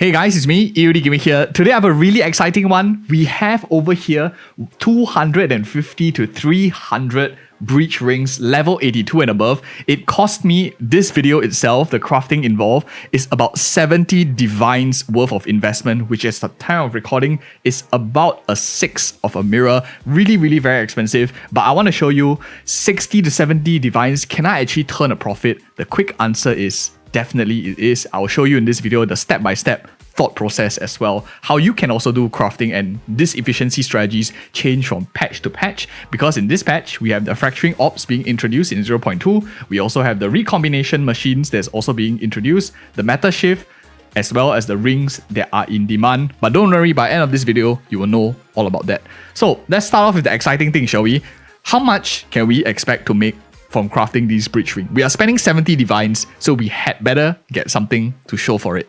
Hey guys, it's me, EODGamerZ here. Today I have a really exciting one. We have over here 250 to 300 breach rings, level 82 and above. It cost me, this video itself, the crafting involved, is about 70 divines worth of investment, which at the time of recording is about a sixth of a mirror. Really very expensive. But I want to show you 60 to 70 divines. Can I actually turn a profit? The quick answer is definitely it is. I'll show you in this video the step-by-step thought process as well, how you can also do crafting, and this efficiency strategies change from patch to patch, because in this patch we have the fracturing ops being introduced in 0.2. We also have the recombination machines that's also being introduced, the meta shift, as well as the rings that are in demand. But don't worry, by the end of this video you will know all about that. So let's start off with the exciting thing, shall we? How much can we expect to make from crafting these breach rings? We are spending 70 divines, so we had better get something to show for it.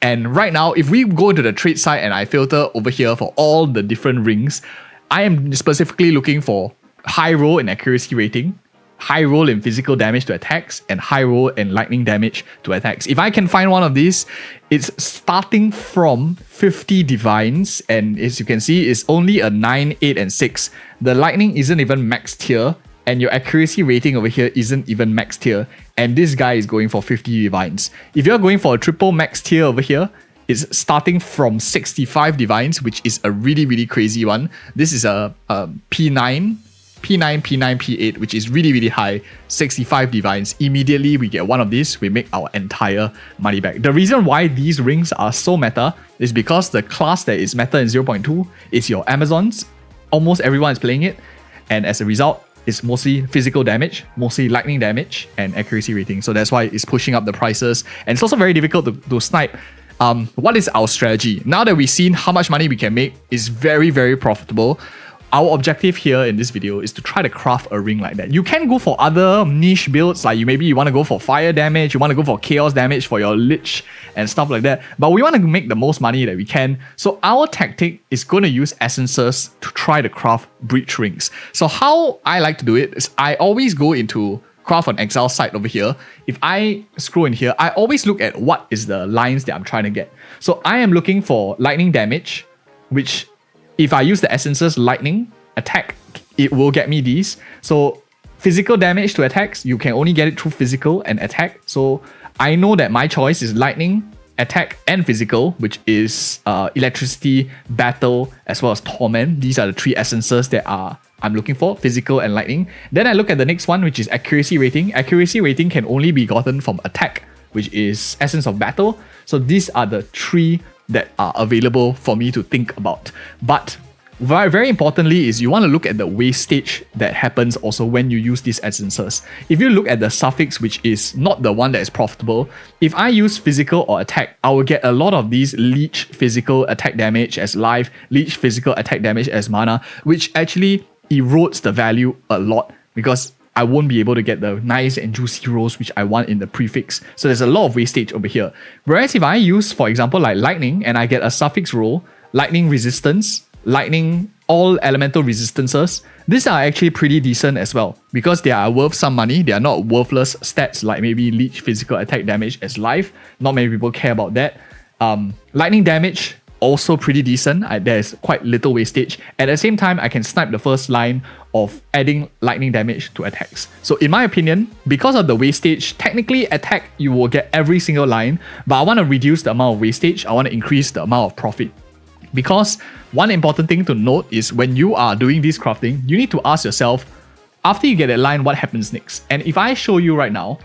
And right now, if we go into the trade site and I filter over here for all the different rings, I am specifically looking for high roll in accuracy rating, high roll in physical damage to attacks, and high roll in lightning damage to attacks. If I can find one of these, it's starting from 50 divines, and as you can see, it's only a 9, 8, and 6. The lightning isn't even maxed here, and your accuracy rating over here isn't even maxed here, and this guy is going for 50 divines. If you're going for a triple maxed here over here, it's starting from 65 divines, which is a really crazy one. This is a P9, P8, which is really high, 65 divines. Immediately we get one of these, we make our entire money back. The reason why these rings are so meta is because the class that is meta in 0.2 is your Amazons. Almost everyone is playing it, and as a result, it's mostly physical damage, mostly lightning damage, and accuracy rating. So that's why it's pushing up the prices. And it's also very difficult to snipe. What is our strategy? Now that we've seen how much money we can make, it's very profitable. Our objective here in this video is to try to craft a ring like that. You can go for other niche builds, like maybe you want to go for fire damage, you want to go for chaos damage for your lich and stuff like that. But we want to make the most money that we can. So our tactic is going to use essences to try to craft breach rings. So how I like to do it is I always go into craft on exile site over here. If I scroll in here, I always look at what is the lines that I'm trying to get. So I am looking for lightning damage, which if I use the essences lightning attack, it will get me these. So physical damage to attacks, you can only get it through physical and attack. So I know that my choice is lightning, attack, and physical, which is electricity, battle, as well as torment. These are the three essences that I'm looking for, physical and lightning. Then I look at the next one, which is accuracy rating. Accuracy rating can only be gotten from attack, which is essence of battle. So these are the three that are available for me to think about. But very importantly is you want to look at the wastage that happens also when you use these essences. If you look at the suffix, which is not the one that is profitable, if I use physical or attack, I will get a lot of these leech physical attack damage as life, leech physical attack damage as mana, which actually erodes the value a lot, because I won't be able to get the nice and juicy rolls which I want in the prefix. So there's a lot of wastage over here. Whereas if I use, for example, like lightning, and I get a suffix roll, lightning resistance, lightning, all elemental resistances, these are actually pretty decent as well, because they are worth some money. They are not worthless stats like maybe leech physical attack damage as life. Not many people care about that. Lightning damage, also pretty decent. There's quite little wastage. At the same time, I can snipe the first line of adding lightning damage to attacks. So in my opinion, because of the wastage, technically attack you will get every single line, but I want to reduce the amount of wastage. I want to increase the amount of profit. Because one important thing to note is when you are doing this crafting, you need to ask yourself, after you get that line, what happens next? And if I show you right now,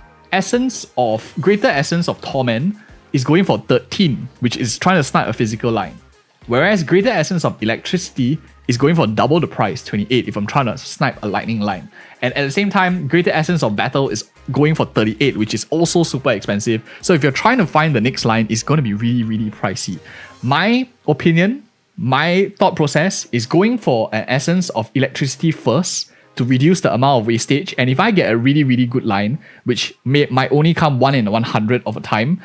greater essence of torment is going for 13, which is trying to snipe a physical line. Whereas greater essence of electricity is going for double the price, 28, if I'm trying to snipe a lightning line. And at the same time, greater essence of battle is going for 38, which is also super expensive. So if you're trying to find the next line, it's going to be really pricey. My opinion, my thought process is going for an essence of electricity first to reduce the amount of wastage. And if I get a really good line, which might only come 1 in 100 of a time,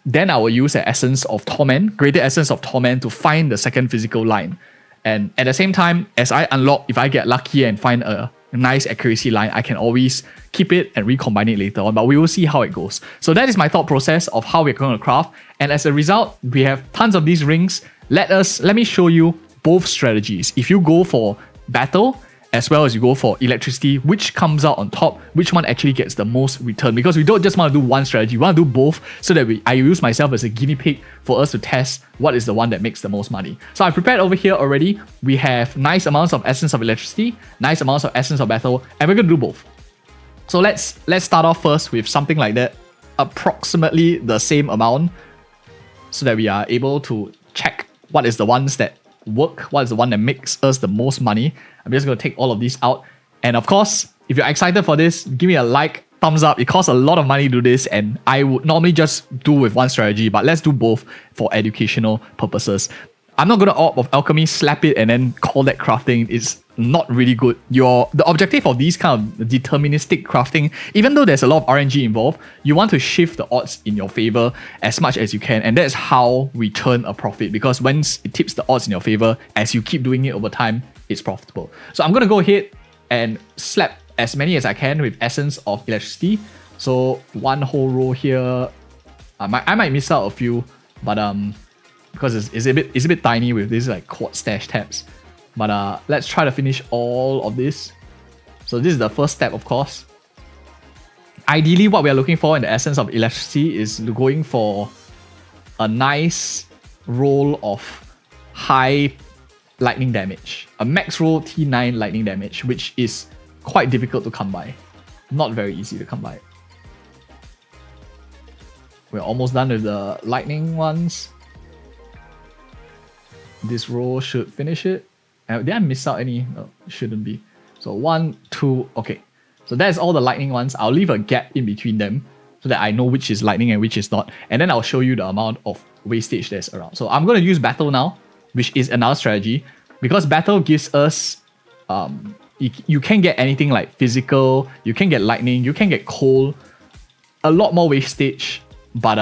then I will use an essence of torment, greater essence of torment, to find the second physical line. And at the same time, as I unlock, if I get lucky and find a nice accuracy line, I can always keep it and recombine it later on, but we will see how it goes. So that is my thought process of how we're going to craft. And as a result, we have tons of these rings. Let me show you both strategies. If you go for battle, as well as you go for electricity, which comes out on top, which one actually gets the most return, because we don't just want to do one strategy, we want to do both, so that I use myself as a guinea pig for us to test what is the one that makes the most money. So I prepared over here already. We have nice amounts of essence of electricity, nice amounts of essence of battle, and we're going to do both. So let's start off first with something like that, approximately the same amount, so that we are able to check what is the ones that work, what is the one that makes us the most money. I'm just going to take all of these out. And of course, if you're excited for this, give me a like, thumbs up. It costs a lot of money to do this, and I would normally just do with one strategy, but let's do both for educational purposes. I'm not going to opt of alchemy, slap it, and then call that crafting. It's not really good. The objective of these kind of deterministic crafting, even though there's a lot of RNG involved, you want to shift the odds in your favor as much as you can, and that's how we turn a profit, because once it tips the odds in your favor, as you keep doing it over time, it's profitable. So I'm going to go ahead and slap as many as I can with essence of electricity. So one whole row here. I might miss out a few, but because it's a bit tiny with these like quartz stash tabs. But let's try to finish all of this. So this is the first step, of course. Ideally, what we are looking for in the essence of electricity is going for a nice roll of high lightning damage. A max roll T9 lightning damage, which is quite difficult to come by. Not very easy to come by. We're almost done with the lightning ones. This row should finish it. Did I miss out any? No, shouldn't be. So 1, 2, okay. So that's all the lightning ones. I'll leave a gap in between them so that I know which is lightning and which is not. And then I'll show you the amount of wastage that's around. So I'm going to use battle now, which is another strategy. Because battle gives us, you can get anything like physical, you can get lightning, you can get coal, a lot more wastage, but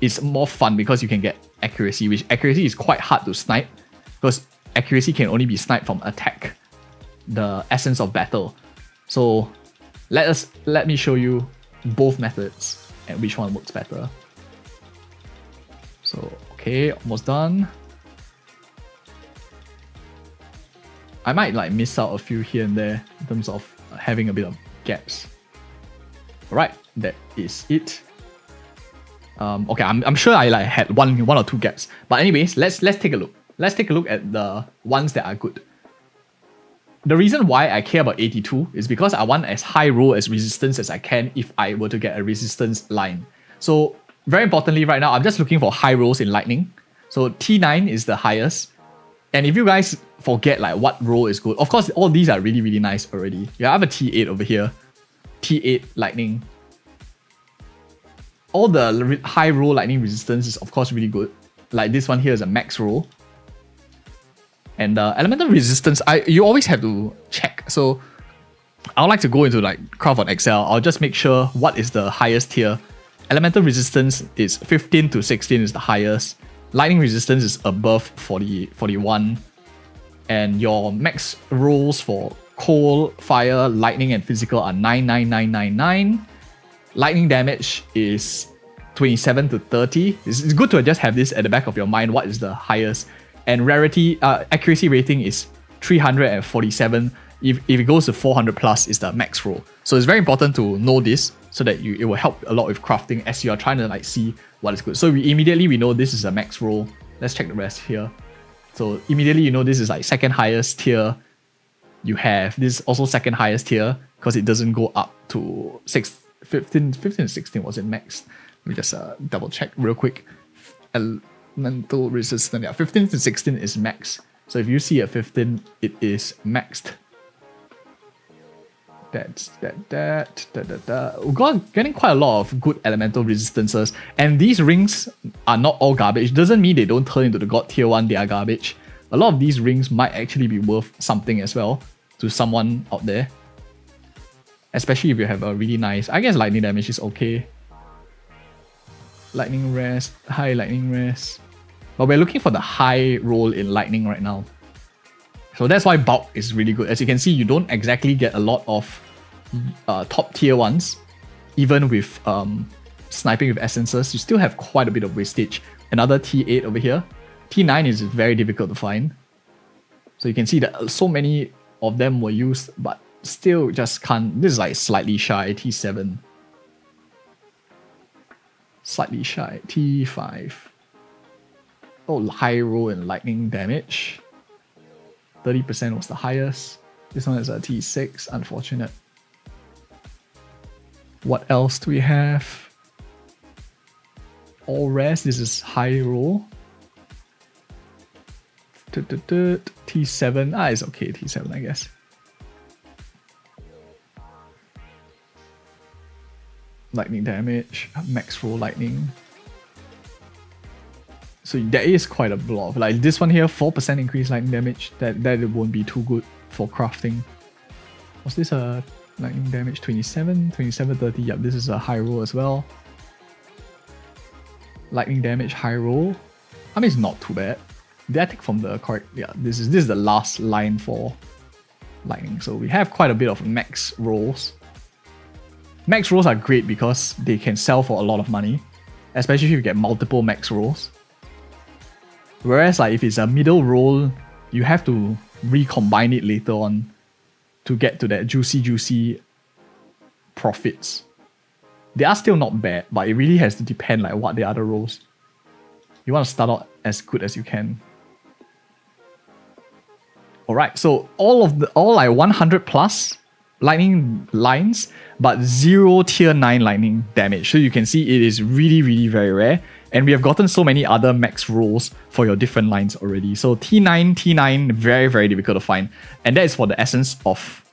it's more fun because you can get accuracy, which accuracy is quite hard to snipe, because accuracy can only be sniped from attack, the essence of battle. So let me show you both methods and which one works better. So okay, almost done. I might like miss out a few here and there in terms of having a bit of gaps. Alright, that is it. Okay, I'm sure I like had one or two gaps. But anyways, let's take a look. Let's take a look at the ones that are good. The reason why I care about 82 is because I want as high roll as resistance as I can if I were to get a resistance line. So very importantly right now, I'm just looking for high rolls in lightning. So T9 is the highest. And if you guys forget like what roll is good, of course all these are really, really nice already. You have a T8 over here. T8 lightning. All the high roll lightning resistance is of course really good. Like this one here is a max roll. And elemental resistance, you always have to check. So I would like to go into like craft on Excel. I'll just make sure what is the highest tier. Elemental resistance is 15 to 16 is the highest. Lightning resistance is above 41. And your max rolls for coal, fire, lightning, and physical are 99999. Lightning damage is 27 to 30. It's good to just have this at the back of your mind. What is the highest? And rarity, accuracy rating is 347. If it goes to 400 plus, is the max roll. So it's very important to know this so that it will help a lot with crafting as you are trying to like see what is good. So we know this is a max roll. Let's check the rest here. So immediately you know this is like second highest tier. You have this also second highest tier because it doesn't go up to 15 and 16 was it max? Let me just double check real quick. Elemental resistance, yeah, 15 to 16 is max. So if you see a 15, it is maxed. We're getting quite a lot of good elemental resistances, and these rings are not all garbage. Doesn't mean they don't turn into the god tier 1, they are garbage. A lot of these rings might actually be worth something as well to someone out there. Especially if you have a really nice, I guess lightning damage is okay. Lightning rest, high lightning rest. But we're looking for the high roll in lightning right now. So that's why bulk is really good. As you can see, you don't exactly get a lot of top tier ones. Even with sniping with essences, you still have quite a bit of wastage. Another T8 over here. T9 is very difficult to find. So you can see that so many of them were used, but still just can't. This is like slightly shy. T7. Slightly shy. T5. Oh, high roll and lightning damage. 30% was the highest. This one is a T6. Unfortunate. What else do we have? All rest. This is high roll. T7. Ah, it's okay. T7, I guess. Lightning damage. Max roll lightning. So there is quite a block. Like this one here, 4% increased lightning damage. That won't be too good for crafting. Was this a lightning damage? 27, 30. Yep, this is a high roll as well. Lightning damage, high roll. I mean, it's not too bad. Did I take from the correct? Yeah, this is the last line for lightning. So we have quite a bit of max rolls. Max rolls are great because they can sell for a lot of money, especially if you get multiple max rolls. Whereas like if it's a middle roll, you have to recombine it later on to get to that juicy profits. They are still not bad, but it really has to depend like what the other rolls. You want to start out as good as you can. Alright, so all like 100 plus lightning lines, but 0 tier 9 lightning damage. So you can see it is really very rare. And we have gotten so many other max rolls for your different lines already. So T9, very difficult to find. And that is for the essence of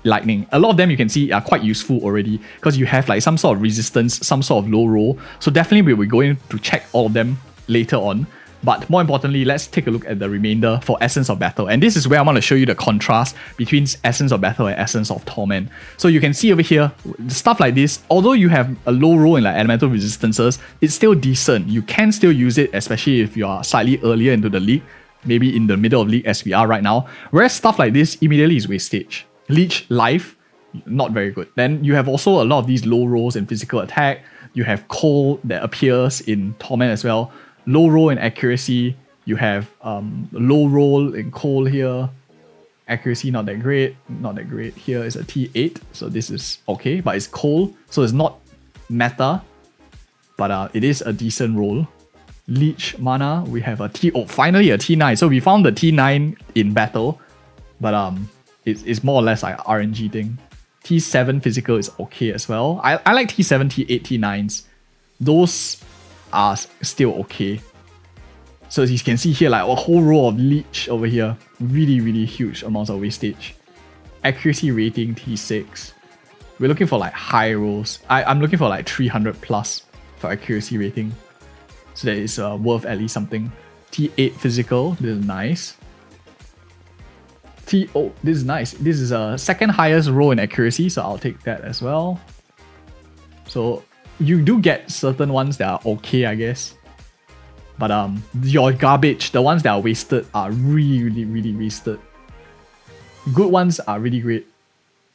lightning. A lot of them you can see are quite useful already because you have like some sort of resistance, some sort of low roll. So definitely we'll be going to check all of them later on. But more importantly, let's take a look at the remainder for Essence of Battle. And this is where I want to show you the contrast between Essence of Battle and Essence of Torment. So you can see over here, stuff like this, although you have a low roll in like elemental resistances, it's still decent. You can still use it, especially if you are slightly earlier into the league, maybe in the middle of league as we are right now. Whereas stuff like this immediately is wastage. Leech life, not very good. Then you have also a lot of these low rolls in physical attack. You have cold that appears in Torment as well. Low roll in accuracy. You have low roll in cold here. Accuracy not that great. Here is a T8, so this is okay, but it's cold, so it's not meta, but it is a decent roll. Leech mana, we have a finally a T9. So we found the T9 in battle, but it's more or less like RNG thing. T7 physical is okay as well. I like T7, T8, T9s. Those are still okay. So as you can see here, like a whole row of leech over here. Really huge amounts of wastage. Accuracy rating T6. We're looking for like high rolls. I'm looking for like 300 plus for accuracy rating. So that is worth at least something. T8 physical, this is nice. This is nice. This is a second highest roll in accuracy, so I'll take that as well. So you do get certain ones that are okay, I guess. But your garbage, the ones that are wasted, are really wasted. Good ones are really great.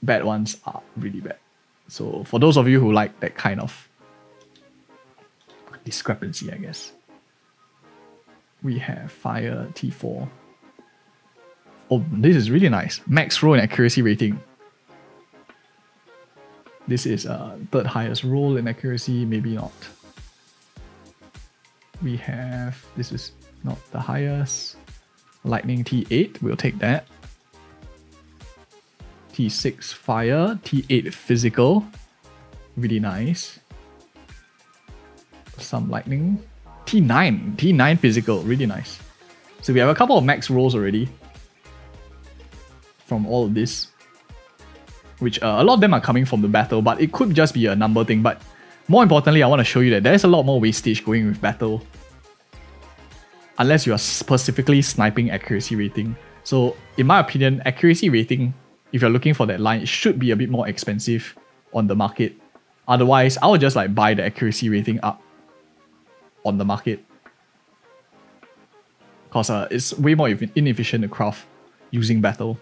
Bad ones are really bad. So for those of you who like that kind of discrepancy, I guess. We have fire T4. Oh, this is really nice. Max roll and accuracy rating. This is third highest roll in accuracy, maybe not. We have, this is not the highest. Lightning T8, we'll take that. T6 fire, T8 physical. Really nice. Some lightning. T9 physical, really nice. So we have a couple of max rolls already from all of this, which a lot of them are coming from the battle, but it could just be a number thing. But more importantly, I want to show you that there's a lot more wastage going with battle, unless you are specifically sniping accuracy rating. So in my opinion, accuracy rating, if you're looking for that line, it should be a bit more expensive on the market. Otherwise, I would just like buy the accuracy rating up on the market. because it's way more inefficient to craft using battle.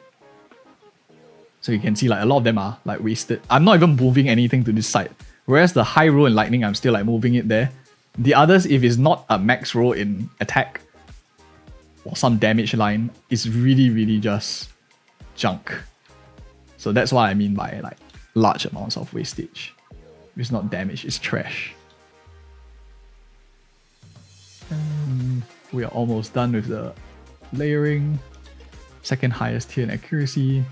So you can see like a lot of them are like wasted. I'm not even moving anything to this side. Whereas the high roll and lightning, I'm still like moving it there. The others, if it's not a max roll in attack or some damage line, it's really just junk. So that's what I mean by like large amounts of wastage. If it's not damage, it's trash. We are almost done with the layering. Second highest tier in accuracy.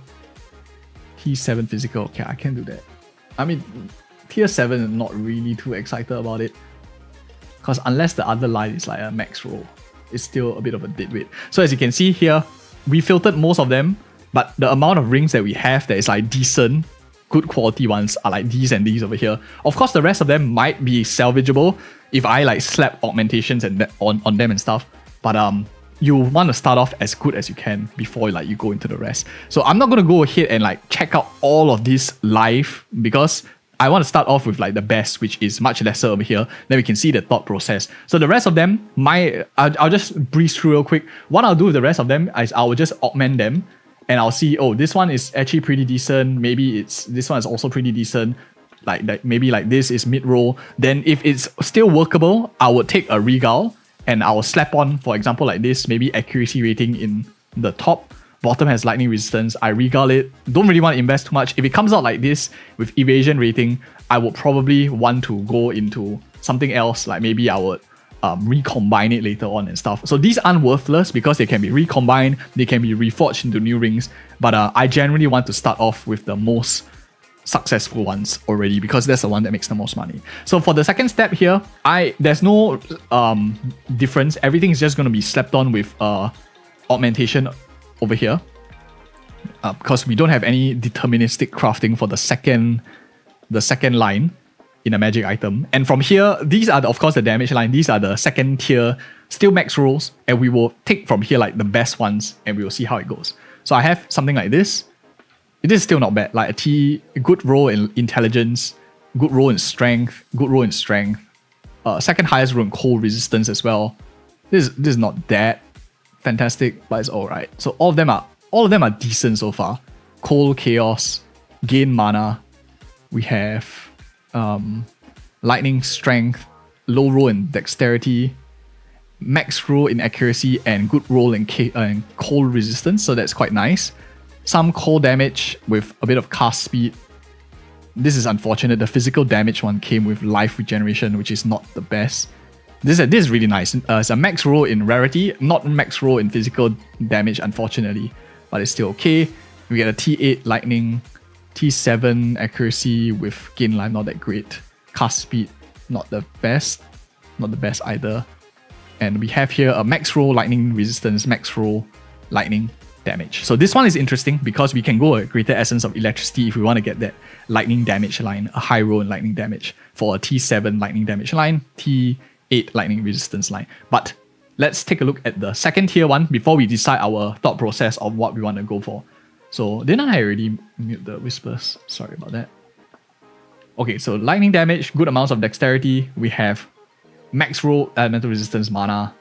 T7 physical. Okay, I can do that. I mean, tier 7, I'm not really too excited about it. Because unless the other line is like a max roll, it's still a bit of a dead weight. So as you can see here, we filtered most of them, but the amount of rings that we have that is like decent, good quality ones are like these and these over here. Of course, the rest of them might be salvageable if I like slap augmentations and on them and stuff. But you want to start off as good as you can before like you go into the rest. So I'm not going to go ahead and like check out all of this live because I want to start off with like the best, which is much lesser over here. Then we can see the thought process. So the rest of them, I'll just breeze through real quick. What I'll do with the rest of them is I will just augment them and I'll see, oh, this one is actually pretty decent. Maybe this one is also pretty decent. Like maybe like this is mid-roll. Then if it's still workable, I would take a regal and I will slap on, for example, like this, maybe accuracy rating in the top. Bottom has lightning resistance. I regal it. Don't really want to invest too much. If it comes out like this with evasion rating, I would probably want to go into something else. Like maybe I would recombine it later on and stuff. So these aren't worthless because they can be recombined. They can be reforged into new rings. But I generally want to start off with the most successful ones already because that's the one that makes the most money. So for the second step here, there's no difference. Everything is just going to be slapped on with augmentation over here because we don't have any deterministic crafting for the second line in a magic item. And from here, these are of course the damage line. These are the second tier still max rolls, and we will take from here like the best ones and we will see how it goes. So I have something like this. It is still not bad. Like a good roll in intelligence, good roll in strength, good roll in strength. Second highest roll in cold resistance as well. This is not that fantastic, but it's alright. So all of them are decent so far. Cold chaos, gain mana. We have lightning strength, low roll in dexterity, max roll in accuracy, and good roll in cold resistance. So that's quite nice. Some cold damage with a bit of cast speed. This is unfortunate. The physical damage one came with life regeneration, which is not the best. This is really nice. It's a max roll in rarity, not max roll in physical damage, unfortunately, but it's still okay. We get a T8 lightning, T7 accuracy with gain life, not that great. Cast speed, not the best either. And we have here a max roll lightning resistance, max roll lightning damage. So this one is interesting because we can go a greater essence of electricity if we want to get that lightning damage line, a high roll in lightning damage for a T7 lightning damage line, T8 lightning resistance line. But let's take a look at the second tier one before we decide our thought process of what we want to go for. So didn't I already mute the whispers? Sorry about that. Okay, so lightning damage, good amounts of dexterity. We have max roll elemental resistance mana.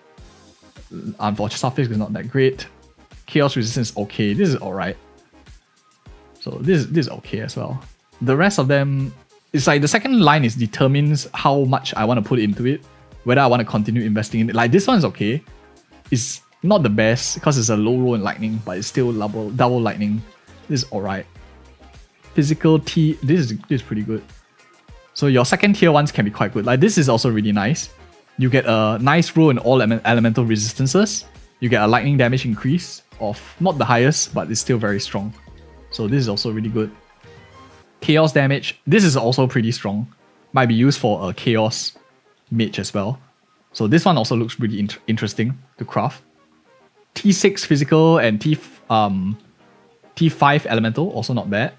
Unfortunately, suffix is not that great. Chaos resistance, okay. This is alright. So this is okay as well. The rest of them, it's like the second line determines how much I want to put into it, whether I want to continue investing in it. Like this one is okay. It's not the best because it's a low roll in lightning, but it's still double lightning. This is alright. Physical T, this is pretty good. So your second tier ones can be quite good. Like this is also really nice. You get a nice roll in all elemental resistances. You get a lightning damage increase of not the highest, but it's still very strong. So this is also really good. Chaos damage, this is also pretty strong. Might be used for a chaos mage as well. So this one also looks really interesting to craft. T6 physical and T5 elemental, also not bad.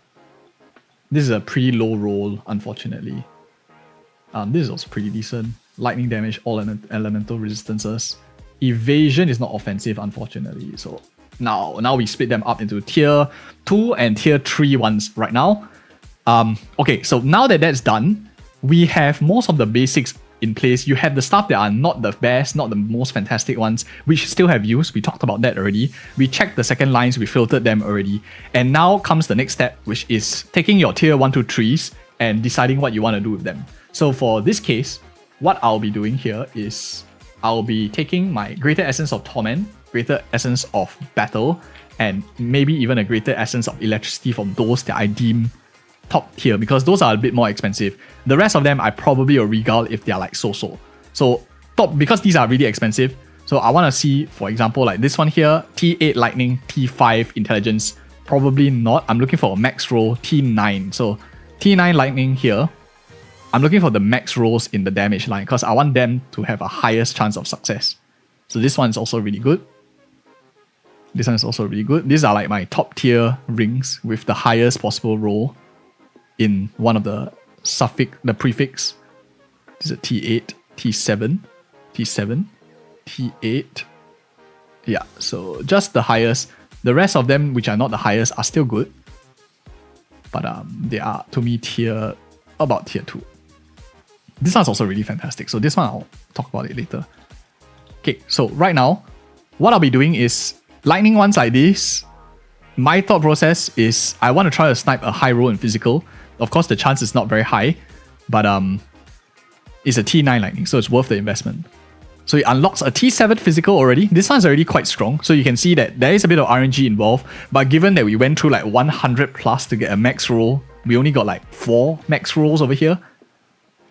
This is a pretty low roll, unfortunately. This is also pretty decent. Lightning damage, all elemental resistances. Evasion is not offensive, unfortunately. So now we split them up into tier 2 and tier 3 ones right now. Okay, so now that that's done, we have most of the basics in place. You have the stuff that are not the best, not the most fantastic ones, which still have use. We talked about that already. We checked the second lines, we filtered them already. And now comes the next step, which is taking your tier 1 to 3s and deciding what you want to do with them. So for this case, what I'll be doing here is I'll be taking my Greater Essence of Torment, Greater Essence of Battle, and maybe even a Greater Essence of Electricity from those that I deem top tier, because those are a bit more expensive. The rest of them I probably will regale if they are like so-so. So top, because these are really expensive, so I want to see, for example, like this one here, T8 Lightning, T5 Intelligence, probably not. I'm looking for a max roll, T9. So T9 Lightning here, I'm looking for the max rolls in the damage line because I want them to have a highest chance of success. So this one is also really good. This one is also really good. These are like my top tier rings with the highest possible roll in one of the prefix. This is a T8, T7, T7, T8. Yeah, so just the highest. The rest of them, which are not the highest, are still good. But they are, to me, about tier 2. This one's also really fantastic. So this one, I'll talk about it later. Okay, so right now, what I'll be doing is lightning ones like this. My thought process is I want to try to snipe a high roll in physical. Of course, the chance is not very high, but it's a T9 lightning, so it's worth the investment. So it unlocks a T7 physical already. This one's already quite strong, so you can see that there is a bit of RNG involved, but given that we went through like 100 plus to get a max roll, we only got like 4 max rolls over here,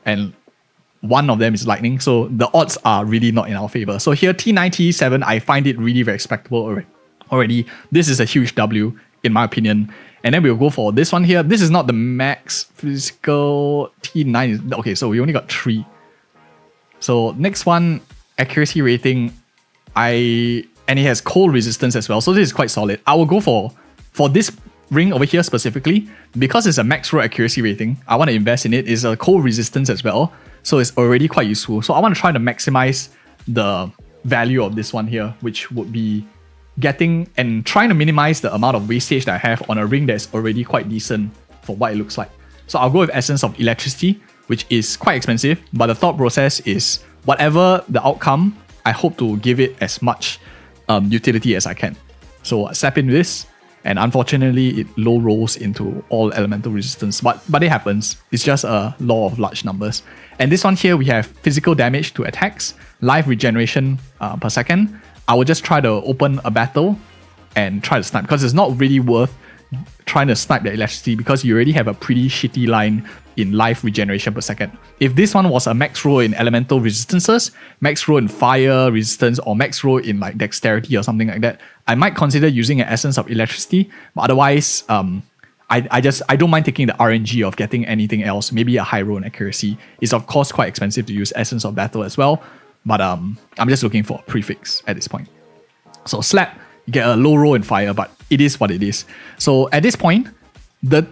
and one of them is lightning, so the odds are really not in our favor. So here, T9, T7, I find it really very respectable already. This is a huge W, in my opinion. And then we'll go for this one here. This is not the max physical. T9. Okay, so we only got 3. So next one, accuracy rating. And it has cold resistance as well. So this is quite solid. I will go for this ring over here specifically, because it's a max roll accuracy rating. I want to invest in it. It's a cold resistance as well. So it's already quite useful. So I want to try to maximize the value of this one here, which would be getting and trying to minimize the amount of wastage that I have on a ring that's already quite decent for what it looks like. So I'll go with Essence of Electricity, which is quite expensive, but the thought process is whatever the outcome, I hope to give it as much utility as I can. So I slap in this, and unfortunately it low rolls into all elemental resistance, but it happens. It's just a law of large numbers. And this one here, we have physical damage to attacks, life regeneration per second. I will just try to open a battle and try to snipe, because it's not really worth trying to snipe the electricity because you already have a pretty shitty line in life regeneration per second. If this one was a max roll in elemental resistances, max roll in fire resistance, or max roll in like dexterity or something like that, I might consider using an Essence of Electricity. But otherwise, I don't mind taking the RNG of getting anything else. Maybe a high roll in accuracy. It's of course quite expensive to use Essence of Battle as well. But I'm just looking for a prefix at this point. So slap, you get a low roll in fire, but it is what it is. So at this point, the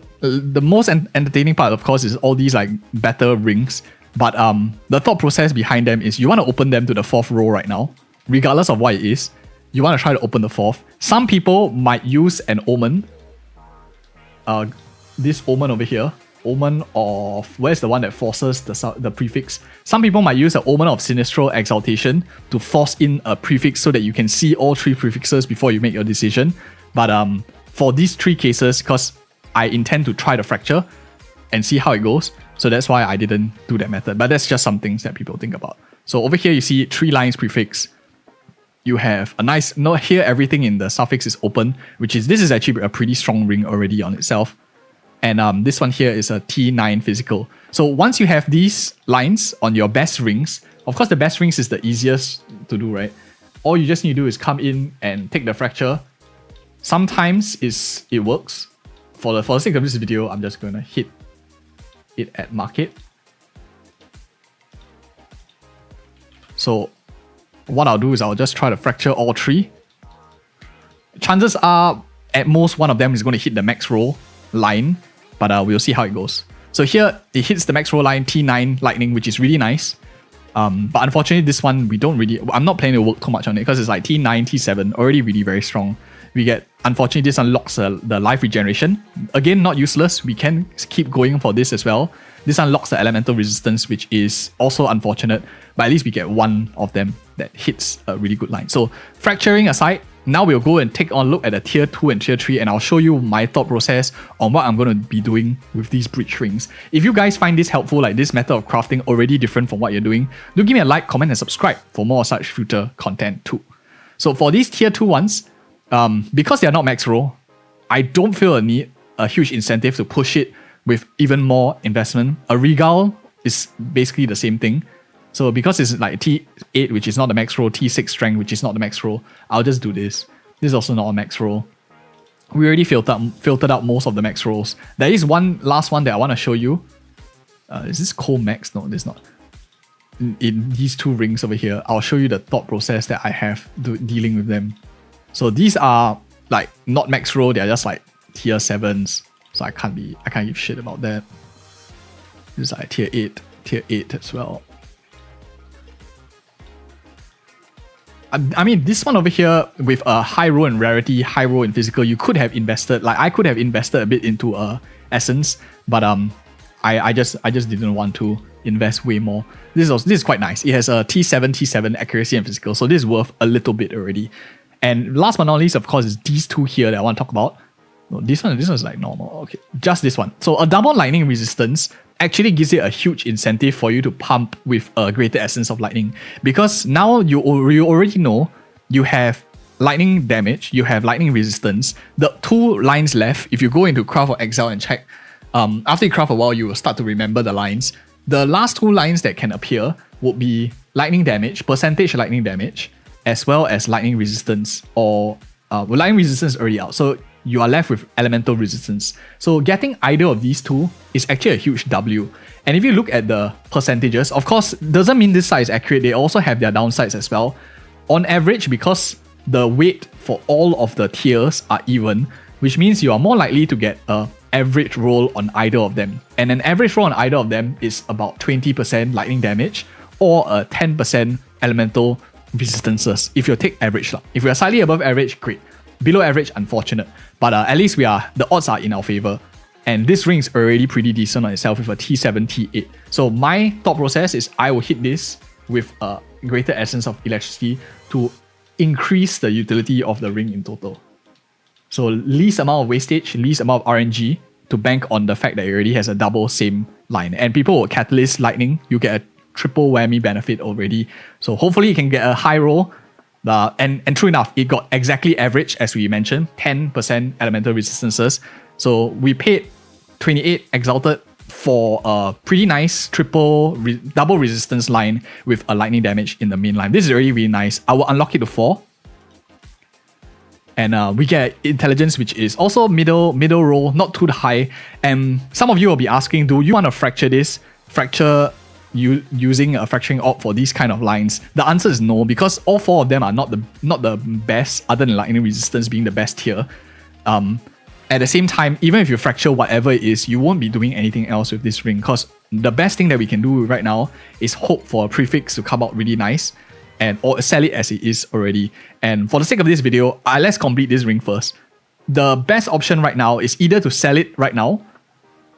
most entertaining part, of course, is all these like better rings. But the thought process behind them is you want to open them to the 4th row right now, regardless of what it is. You want to try to open the 4th. Some people might use an omen. This omen over here. Omen of, where's the one that forces the prefix? Some people might use an omen of Sinistral Exaltation to force in a prefix so that you can see all 3 prefixes before you make your decision. But for these 3 cases, because I intend to try the fracture and see how it goes, so that's why I didn't do that method. But that's just some things that people think about. So over here you see 3 lines prefix. You have a nice, here everything in the suffix is open, this is actually a pretty strong ring already on itself. And this one here is a T9 physical. So once you have these lines on your best rings, of course the best rings is the easiest to do, right? All you just need to do is come in and take the fracture. Sometimes it works. For the sake of this video, I'm just going to hit it at market. So what I'll do is I'll just try to fracture all 3. Chances are at most one of them is going to hit the max roll line, but we'll see how it goes. So here it hits the max roll line, T9 lightning, which is really nice. But unfortunately this one I'm not planning to work too much on it because it's like T9, T7, already really very strong. We get, unfortunately, this unlocks the life regeneration. Again, not useless. We can keep going for this as well. This unlocks the elemental resistance, which is also unfortunate, but at least we get one of them that hits a really good line. So fracturing aside, now we'll go and take a look at the tier 2 and tier 3, and I'll show you my thought process on what I'm going to be doing with these breach rings. If you guys find this helpful, like this method of crafting already different from what you're doing, do give me a like, comment, and subscribe for more such future content too. So for these tier 2 ones, because they're not max roll, I don't feel a huge incentive to push it with even more investment. A Regal is basically the same thing. So because it's like T8, which is not the max roll, T6 strength, which is not the max roll, I'll just do this. This is also not a max roll. We already filtered out most of the max rolls. There is one last one that I want to show you. Is this cold max? No, this is not. In these 2 rings over here, I'll show you the thought process that I have dealing with them. So these are like not max roll, they're just like tier 7s. So I can't give shit about that. This is like tier 8 as well. I mean, this one over here with a high roll in rarity, high roll in physical, you could have invested, like I could have invested a bit into essence, but I just didn't want to invest way more. This is quite nice. It has a T7 accuracy and physical, so this is worth a little bit already. And last but not least, of course, is these 2 here that I want to talk about. No, this one is like normal. Okay, just this one. So a double lightning resistance actually gives it a huge incentive for you to pump with a greater essence of lightning, because now you already know you have lightning damage, you have lightning resistance. The 2 lines left, if you go into Craft or Exile and check, after you craft a while, you will start to remember the lines. The last 2 lines that can appear would be lightning damage, percentage lightning damage, as well as lightning resistance, or lightning resistance is already out. So you are left with elemental resistance. So getting either of these 2 is actually a huge W. And if you look at the percentages, of course, doesn't mean this side is accurate. They also have their downsides as well. On average, because the weight for all of the tiers are even, which means you are more likely to get an average roll on either of them. And an average roll on either of them is about 20% lightning damage or a 10% elemental resistances if you take average. If we are slightly above average, great. Below average, unfortunate. But at least the odds are in our favor. And this ring is already pretty decent on itself with a T7, T8. So my thought process is I will hit this with a greater essence of electricity to increase the utility of the ring in total. So least amount of wastage, least amount of RNG to bank on the fact that it already has a double same line. And people will catalyst lightning, you get a triple whammy benefit already. So hopefully you can get a high roll. And true enough, it got exactly average, as we mentioned, 10% elemental resistances. So we paid 28 exalted for a pretty nice double resistance line with a lightning damage in the main line. This is already really nice. I will unlock it to 4. And we get intelligence, which is also middle roll, not too high. And some of you will be asking, do you want to fracture this? Fracture using a fracturing orb for these kind of lines? The answer is no, because all 4 of them are not the best, other than lightning resistance being the best tier. At the same time, even if you fracture whatever it is, you won't be doing anything else with this ring, because the best thing that we can do right now is hope for a prefix to come out really nice or sell it as it is already. And for the sake of this video, let's complete this ring first. The best option right now is either to sell it right now,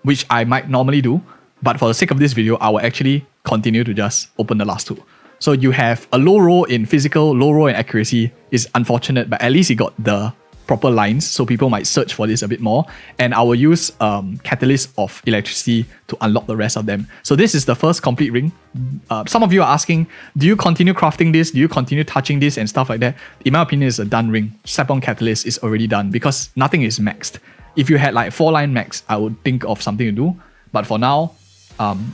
which I might normally do, but for the sake of this video, I will actually continue to just open the last 2. So you have a low roll in physical, low roll in accuracy. Is unfortunate, but at least you got the proper lines, so people might search for this a bit more. And I will use Catalyst of Electricity to unlock the rest of them. So this is the first complete ring. Some of you are asking, do you continue crafting this? Do you continue touching this and stuff like that? In my opinion, it's a done ring. Step on Catalyst is already done because nothing is maxed. If you had like 4-line max, I would think of something to do. But for now,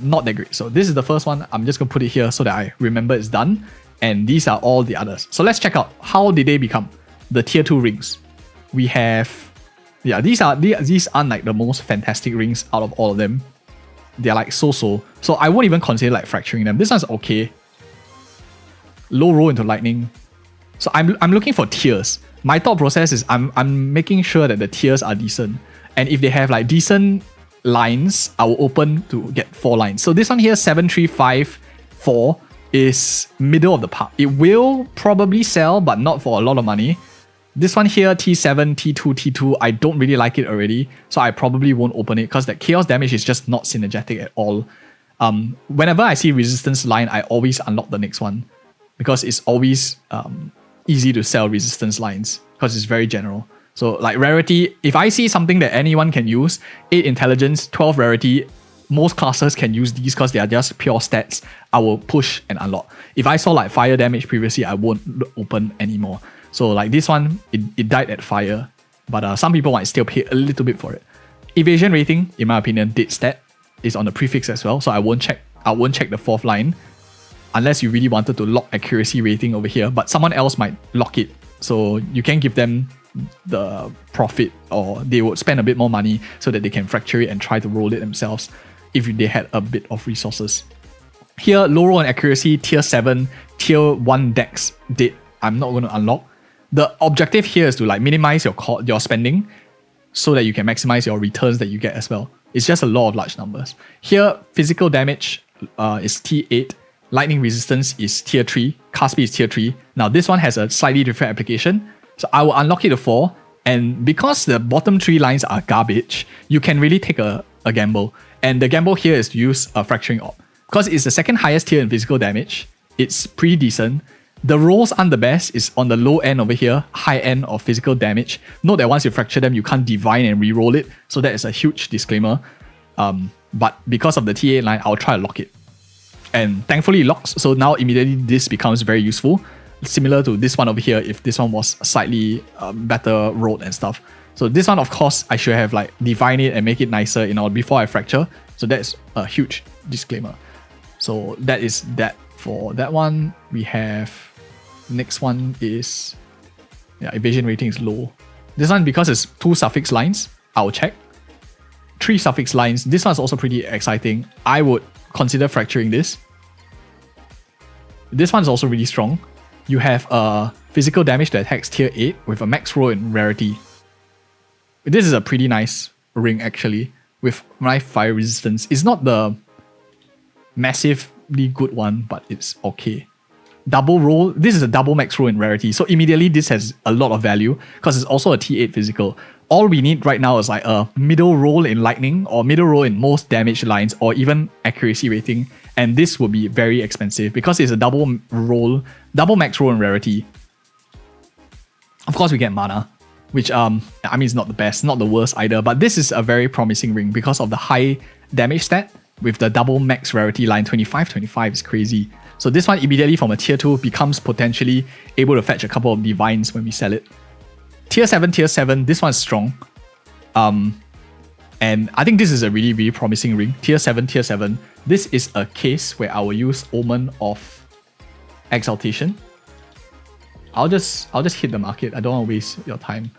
not that great. So this is the first one. I'm just going to put it here so that I remember it's done. And these are all the others. So let's check out how did they become the tier 2 rings. We have, these aren't like the most fantastic rings out of all of them. They're like so-so. So I won't even consider like fracturing them. This one's okay. Low roll into lightning. So I'm looking for tiers. My thought process is I'm making sure that the tiers are decent. And if they have like decent lines, I will open to get 4 lines. So this one here, 7, 3, 5, 4 is middle of the park. It will probably sell, but not for a lot of money. This one here, T7, T2, T2, I don't really like it already, so I probably won't open it because that chaos damage is just not synergetic at all. Whenever I see resistance line, I always unlock the next one because it's always easy to sell resistance lines because it's very general. So like Rarity, if I see something that anyone can use, 8 intelligence, 12 Rarity, most classes can use these because they are just pure stats, I will push and unlock. If I saw like fire damage previously, I won't open anymore. So like this one, it died at fire, but some people might still pay a little bit for it. Evasion rating, in my opinion, dead stat is on the prefix as well, so I won't check the 4th line unless you really wanted to lock accuracy rating over here, but someone else might lock it, so you can give them the profit, or they would spend a bit more money so that they can fracture it and try to roll it themselves if they had a bit of resources. Here, low roll and accuracy, tier 7, tier 1 dex dead. I'm not going to unlock. The objective here is to like minimize your spending so that you can maximize your returns that you get as well. It's just a law of large numbers. Here, physical damage is T8, lightning resistance is tier 3, cast speed is tier 3. Now this one has a slightly different application, so I will unlock it to 4, and because the bottom 3 lines are garbage, you can really take a gamble. And the gamble here is to use a fracturing orb. Because it's the second highest tier in physical damage, it's pretty decent. The rolls aren't the best, it's on the low end over here, high end of physical damage. Note that once you fracture them, you can't divine and re-roll it, so that is a huge disclaimer. But because of the TA line, I'll try to lock it. And thankfully it locks, so now immediately this becomes very useful. Similar to this one over here, if this one was slightly better rolled and stuff. So this one, of course, I should have like divine it and make it nicer, before I fracture. So that's a huge disclaimer. So that is that for that one. We have, next one is, evasion rating is low. This one, because it's 2 suffix lines, I'll check. 3 suffix lines, this one's also pretty exciting. I would consider fracturing this. This one's also really strong. You have a physical damage that attacks tier 8 with a max roll and Rarity. This is a pretty nice ring actually, with knife fire resistance. It's not the massively good one, but it's okay. Double roll, this is a double max roll in Rarity, so immediately this has a lot of value because it's also a T8 physical. All we need right now is like a middle roll in lightning or middle roll in most damage lines or even accuracy rating, and this will be very expensive because it's a double max roll in Rarity. Of course we get mana, which it's not the best, not the worst either, but this is a very promising ring because of the high damage stat with the double max Rarity line. 25 is crazy. So this one immediately from a tier 2 becomes potentially able to fetch a couple of divines when we sell it. Tier 7, this one's strong. And I think this is a really, really promising ring. Tier 7. This is a case where I will use Omen of Exaltation. I'll just hit the market. I don't want to waste your time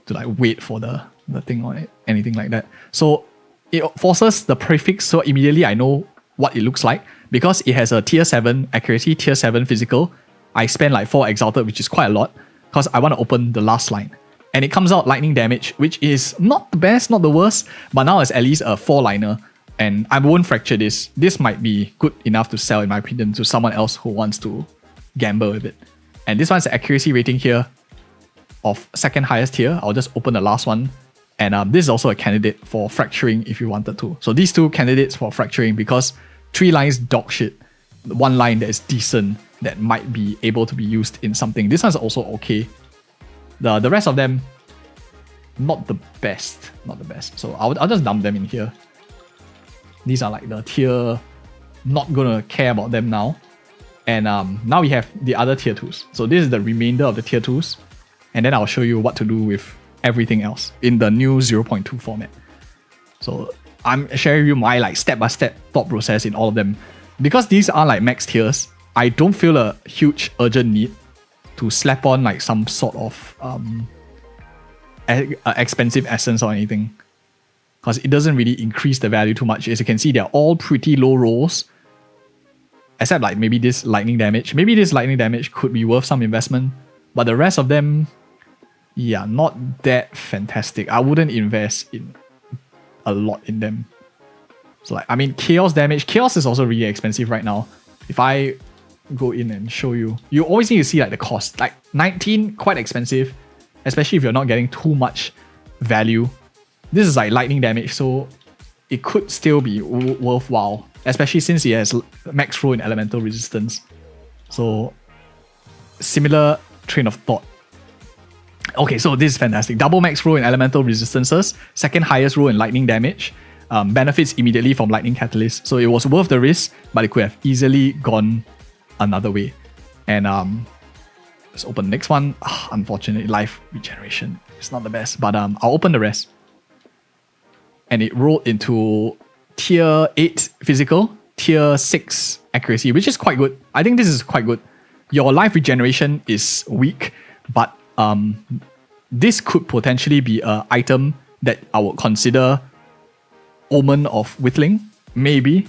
to like wait for the thing or anything like that. So it forces the prefix, so immediately I know what it looks like. Because it has a tier 7 accuracy, tier 7 physical, I spend like 4 exalted, which is quite a lot, because I want to open the last line. And it comes out lightning damage, which is not the best, not the worst, but now it's at least a 4-liner. And I won't fracture this. This might be good enough to sell, in my opinion, to someone else who wants to gamble with it. And this one's the accuracy rating here of second highest tier. I'll just open the last one. And this is also a candidate for fracturing if you wanted to. So these 2 candidates for fracturing, because 3 lines dog shit, 1 line that is decent that might be able to be used in something. This one's also okay. The rest of them, not the best. So I'll just dump them in here. These are like the tier, not gonna care about them now. And now we have the other tier 2s. So this is the remainder of the tier 2s. And then I'll show you what to do with everything else in the new 0.2 format. So I'm sharing you my like step-by-step thought process in all of them. Because these are like max tiers, I don't feel a huge urgent need to slap on like some sort of expensive essence or anything. Because it doesn't really increase the value too much. As you can see, they're all pretty low rolls. Except like maybe this lightning damage. Maybe this lightning damage could be worth some investment. But the rest of them, yeah, not that fantastic. I wouldn't invest in a lot in them. So like, chaos damage. Chaos is also really expensive right now. If I go in and show you. You always need to see like the cost. Like 19, quite expensive, especially if you're not getting too much value. This is like lightning damage, so it could still be worthwhile, especially since it has max roll in elemental resistance. So similar train of thought. Okay, so this is fantastic. Double max roll in elemental resistances, second highest roll in lightning damage, benefits immediately from lightning catalyst. So it was worth the risk, but it could have easily gone another way. And let's open the next one. Unfortunately, life regeneration is not the best, but I'll open the rest. And it rolled into tier 8 physical, tier 6 accuracy, which is quite good. I think this is quite good. Your life regeneration is weak, but this could potentially be an item that I would consider Omen of Whittling, maybe,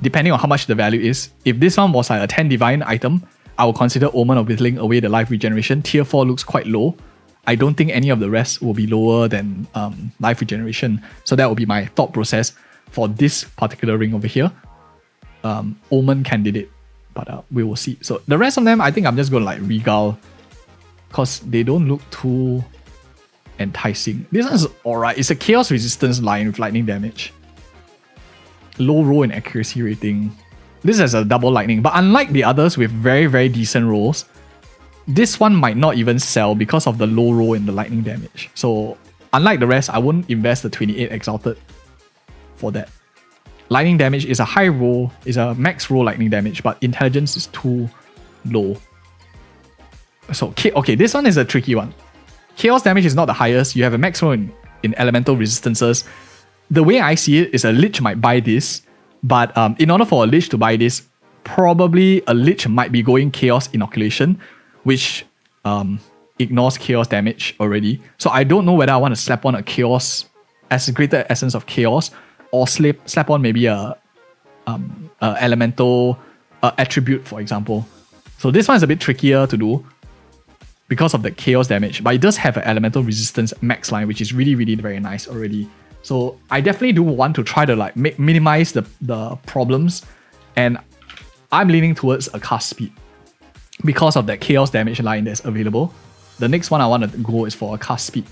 depending on how much the value is. If this one was like a 10 divine item, I would consider Omen of Whittling away the life regeneration. Tier 4 looks quite low. I don't think any of the rest will be lower than life regeneration. So that will be my thought process for this particular ring over here. Omen candidate, but we will see. So the rest of them, I think I'm just going to like regal, because they don't look too enticing. This one's alright. It's a chaos resistance line with lightning damage. Low roll and accuracy rating. This has a double lightning, but unlike the others with very, very decent rolls, this one might not even sell because of the low roll and the lightning damage. So unlike the rest, I wouldn't invest the 28 Exalted for that. Lightning damage is a high roll, is a max roll lightning damage, but intelligence is too low. So, okay, this one is a tricky one. Chaos damage is not the highest. You have a max roll in elemental resistances. The way I see it is a Lich might buy this, but in order for a Lich to buy this, probably a Lich might be going Chaos Inoculation, which ignores Chaos damage already. So I don't know whether I want to slap on a Chaos as a greater essence of Chaos, or slap on maybe a elemental attribute, for example. So this one is a bit trickier to do because of the chaos damage, but it does have an elemental resistance max line, which is really, really very nice already. So I definitely do want to try to like minimize the problems, and I'm leaning towards a cast speed because of that chaos damage line that's available. The next one I want to go is for a cast speed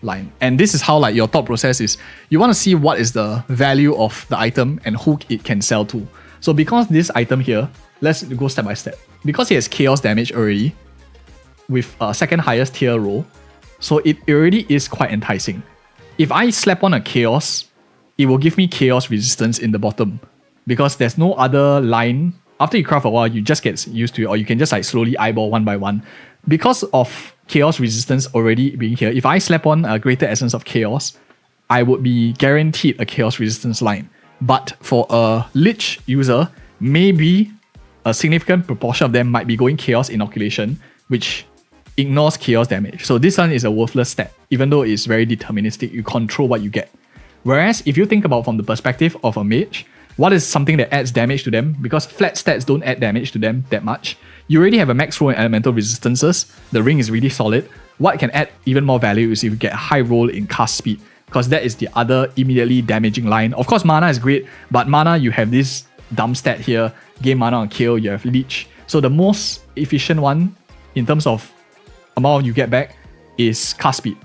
line, and this is how like your thought process is. You want to see what is the value of the item and who it can sell to. So because this item here, let's go step by step. Because it has chaos damage already, with a second highest tier roll, so it already is quite enticing. If I slap on a chaos, it will give me chaos resistance in the bottom, because there's no other line. After you craft a while, you just get used to it, or you can just like slowly eyeball one by one. Because of chaos resistance already being here, if I slap on a greater essence of chaos, I would be guaranteed a chaos resistance line. But for a Lich user, maybe a significant proportion of them might be going chaos inoculation, which ignores chaos damage. So this one is a worthless stat, even though it's very deterministic. You control what you get. Whereas if you think about from the perspective of a mage, what is something that adds damage to them? Because flat stats don't add damage to them that much. You already have a max roll in elemental resistances. The ring is really solid. What can add even more value is if you get a high roll in cast speed, because that is the other immediately damaging line. Of course, mana is great, but mana, you have this dumb stat here. Gain mana on kill, you have leech. So the most efficient one in terms of amount you get back is cast speed,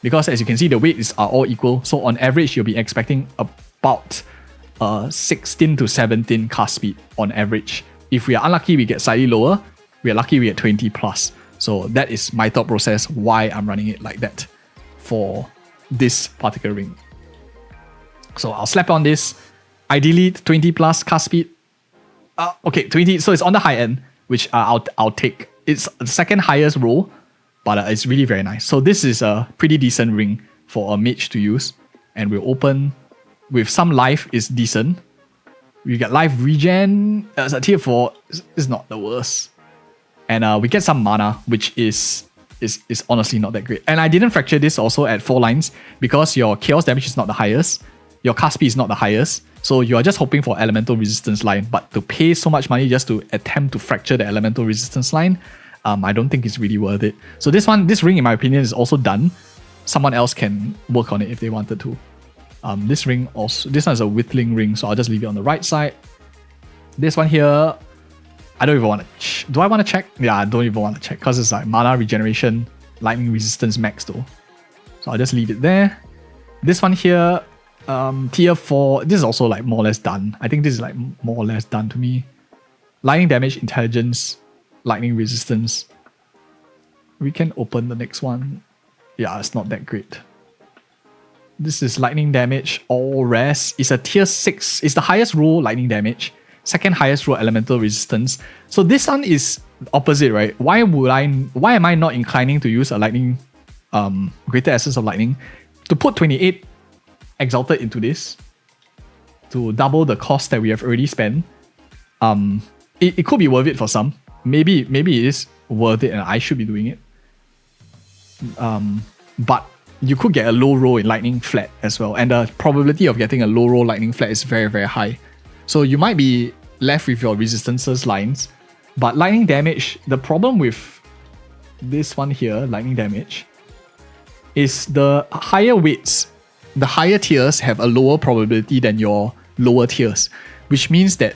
because as you can see, the weights are all equal. So on average, you'll be expecting about 16 to 17 cast speed on average. If we are unlucky, we get slightly lower. We are lucky, we get 20 plus. So that is my thought process why I'm running it like that for this particular ring. So I'll slap on this. Ideally 20 plus cast speed. Okay, 20. So it's on the high end, which I'll take. It's the second highest roll, but it's really very nice. So this is a pretty decent ring for a mage to use, and we'll open with some life is decent. We get life regen as a tier 4 is not the worst, and we get some mana, which is honestly not that great. And I didn't fracture this also at 4 lines because your chaos damage is not the highest, your cast speed is not the highest, so you are just hoping for elemental resistance line. But to pay so much money just to attempt to fracture the elemental resistance line, I don't think it's really worth it. So this ring in my opinion is also done. Someone else can work on it if they wanted to. This ring also, this one is a whittling ring, so I'll just leave it on the right side. This one here, I don't even want to... Do I want to check? Yeah, I don't even want to check because it's like mana regeneration, lightning resistance max though. So I'll just leave it there. This one here, tier 4, this is also like more or less done. I think this is like more or less done to me. Lightning damage, intelligence, lightning resistance. We can open the next one. Yeah, it's not that great. This is lightning damage, all rest. It's a tier 6. It's the highest roll lightning damage. Second highest roll elemental resistance. So this one is opposite, right? Why am I not inclining to use a lightning, greater essence of lightning? To put 28 exalted into this, to double the cost that we have already spent, it could be worth it for some. Maybe it is worth it and I should be doing it. But you could get a low roll in lightning flat as well, and the probability of getting a low roll lightning flat is very, very high. So you might be left with your resistances lines, but lightning damage, the problem with this one here, lightning damage, is the higher weights, the higher tiers have a lower probability than your lower tiers, which means that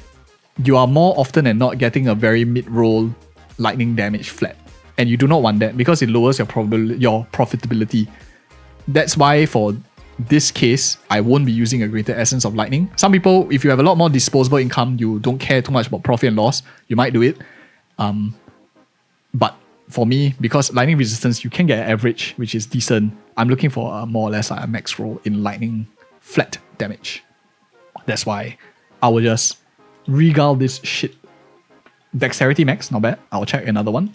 you are more often than not getting a very mid-roll lightning damage flat. And you do not want that because it lowers your profitability. That's why for this case, I won't be using a greater essence of lightning. Some people, if you have a lot more disposable income, you don't care too much about profit and loss, you might do it. But for me, because lightning resistance, you can get an average, which is decent. I'm looking for a more or less a max roll in lightning flat damage. That's why I will just regal this shit. Dexterity max, not bad. I'll check another one.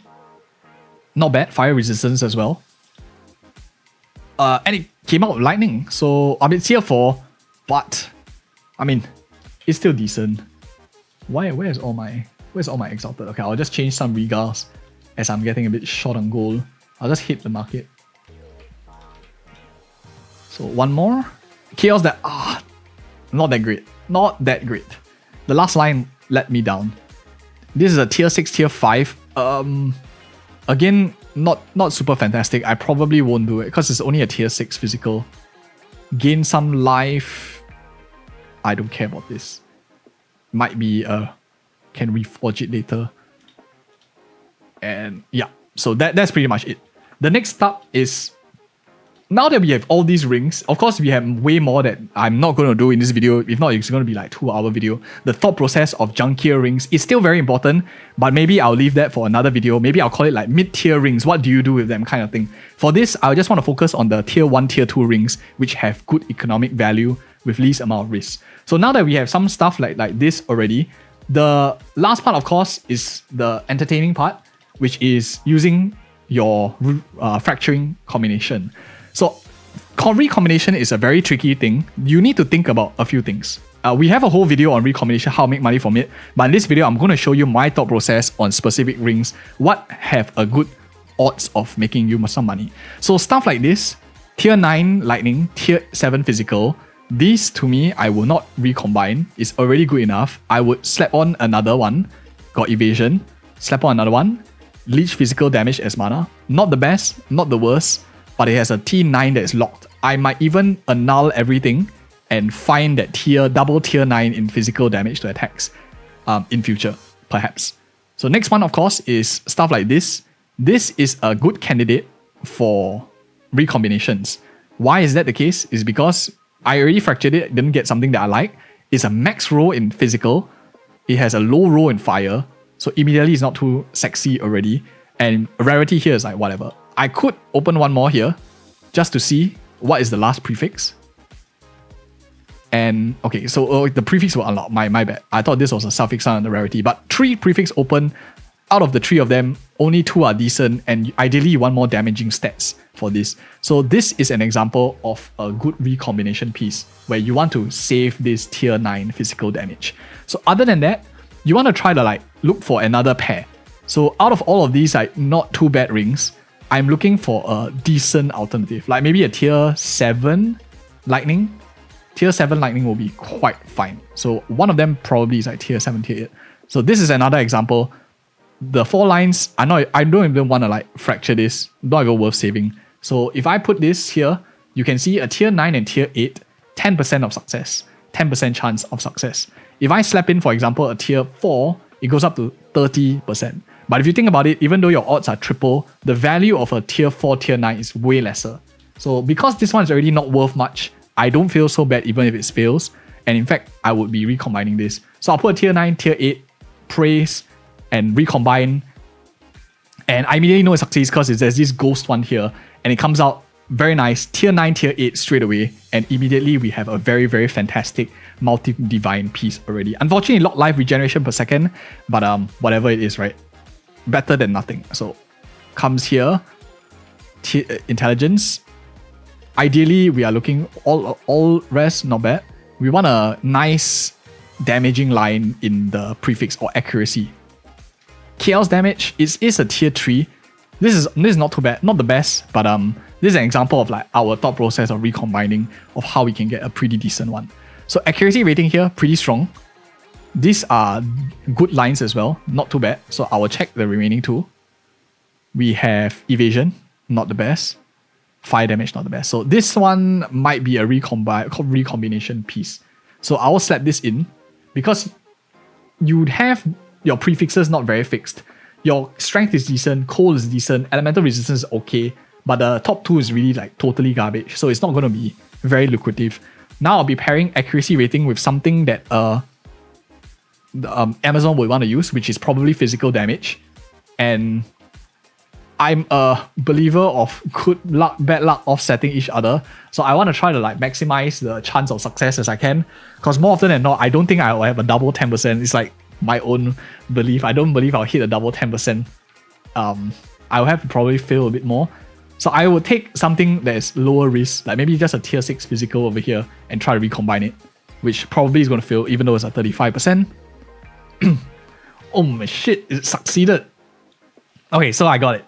Not bad. Fire resistance as well. And it came out with lightning. So, I mean, it's tier 4, but I mean, it's still decent. Where's all my exalted? Okay, I'll just change some regals as I'm getting a bit short on gold. I'll just hit the market. So one more. Chaos that, not that great. Not that great. The last line let me down. This is a tier 6, tier 5. Again, not super fantastic. I probably won't do it because it's only a tier 6 physical. Gain some life. I don't care about this. Might be can reforge it later. And yeah, so that's pretty much it. The next up is, now that we have all these rings, of course we have way more that I'm not going to do in this video. If not, it's going to be like 2-hour video. The thought process of junkier rings is still very important, but maybe I'll leave that for another video. Maybe I'll call it like mid-tier rings. What do you do with them kind of thing. For this, I just want to focus on the tier 1, tier 2 rings, which have good economic value with least amount of risk. So now that we have some stuff like this already, the last part, of course, is the entertaining part, which is using your fracturing combination. So recombination is a very tricky thing. You need to think about a few things. We have a whole video on recombination, how to make money from it. But in this video, I'm going to show you my thought process on specific rings. What have a good odds of making you some money. So stuff like this, tier 9 lightning, tier 7 physical. These to me, I will not recombine. It's already good enough. I would slap on another one. Got evasion. Slap on another one. Leech physical damage as mana. Not the best, not the worst, but it has a T9 that is locked. I might even annul everything and find that double tier 9 in physical damage to attacks in future, perhaps. So next one, of course, is stuff like this. This is a good candidate for recombinations. Why is that the case? Is because I already fractured it, didn't get something that I like. It's a max roll in physical. It has a low roll in fire. So immediately it's not too sexy already. And rarity here is like whatever. I could open one more here just to see what is the last prefix. And okay, so the prefix will unlock. My bad. I thought this was a suffix on the rarity, but 3 prefix open. Out of the 3 of them, only 2 are decent, and ideally you want more damaging stats for this. So this is an example of a good recombination piece where you want to save this tier 9 physical damage. So other than that, you want to try to look for another pair. So out of all of these not too bad rings, I'm looking for a decent alternative, like maybe a tier 7 lightning. Tier 7 lightning will be quite fine. So one of them probably is like tier 7, tier 8. So this is another example. The 4 lines, I don't even want to fracture this, not even worth saving. So if I put this here, you can see a tier 9 and tier 8, 10% of success, 10% chance of success. If I slap in, for example, a tier 4, it goes up to 30%. But if you think about it, even though your odds are triple, the value of a tier 4, tier 9 is way lesser. So because this one is already not worth much, I don't feel so bad even if it fails. And in fact, I would be recombining this. So I'll put a tier 9, tier 8, praise, and recombine. And I immediately know it succeeds because there's this ghost one here, and it comes out very nice, tier 9, tier 8 straight away, and immediately we have a very, very fantastic multi-divine piece already. Unfortunately, lot life regeneration per second, but whatever it is, right? Better than nothing. So comes here, intelligence. Ideally, we are looking all rest, not bad. We want a nice damaging line in the prefix or accuracy. Chaos damage is a tier 3. This is not too bad, not the best, but this is an example of like our thought process of recombining of how we can get a pretty decent one. So accuracy rating here, pretty strong. These are good lines as well, not too bad. So I will check the remaining two. We have evasion, not the best. Fire damage, not the best. So this one might be a recombination piece. So I will slap this in because you'd have your prefixes not very fixed. Your strength is decent, cold is decent, elemental resistance is okay, but the top two is really like totally garbage. So it's not going to be very lucrative. Now I'll be pairing accuracy rating with something that Amazon would want to use, which is probably physical damage. And I'm a believer of good luck, bad luck offsetting each other. So I want to try to like maximize the chance of success as I can. Because more often than not, I don't think I will have a double 10%. It's like my own belief. I don't believe I'll hit a double 10%. I'll have to probably fail a bit more. So I would take something that is lower risk, like maybe just a tier 6 physical over here and try to recombine it, which probably is going to fail even though it's a 35%. Oh my shit, it succeeded. Okay, so I got it.